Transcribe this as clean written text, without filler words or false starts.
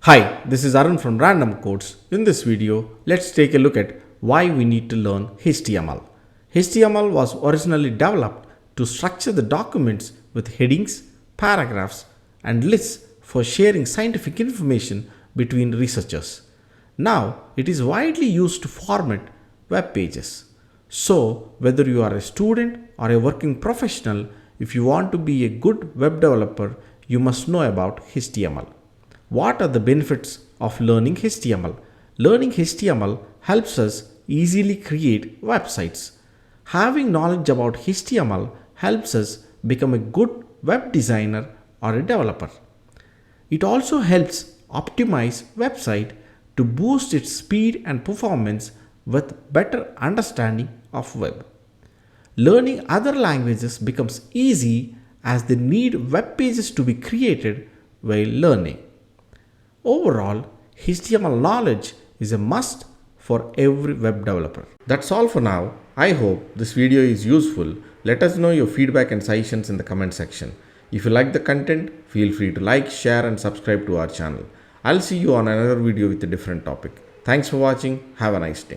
Hi, this is Arun from Random Codes. In this video, let's take a look at why we need to learn HTML. HTML was originally developed to structure the documents with headings, paragraphs, and lists for sharing scientific information between researchers. Now, it is widely used to format web pages. So, whether you are a student or a working professional, if you want to be a good web developer, you must know about HTML. What are the benefits of learning HTML? Learning HTML helps us easily create websites. Having knowledge about HTML helps us become a good web designer or a developer. It also helps optimize website to boost its speed and performance with better understanding of web. Learning other languages becomes easy as they need web pages to be created while learning. Overall, HTML knowledge is a must for every web developer. That's all for now. I hope this video is useful. Let us know your feedback and suggestions in the comment section. If you like the content, feel free to like, share and subscribe to our channel. I'll see you on another video with a different topic. Thanks for watching. Have a nice day.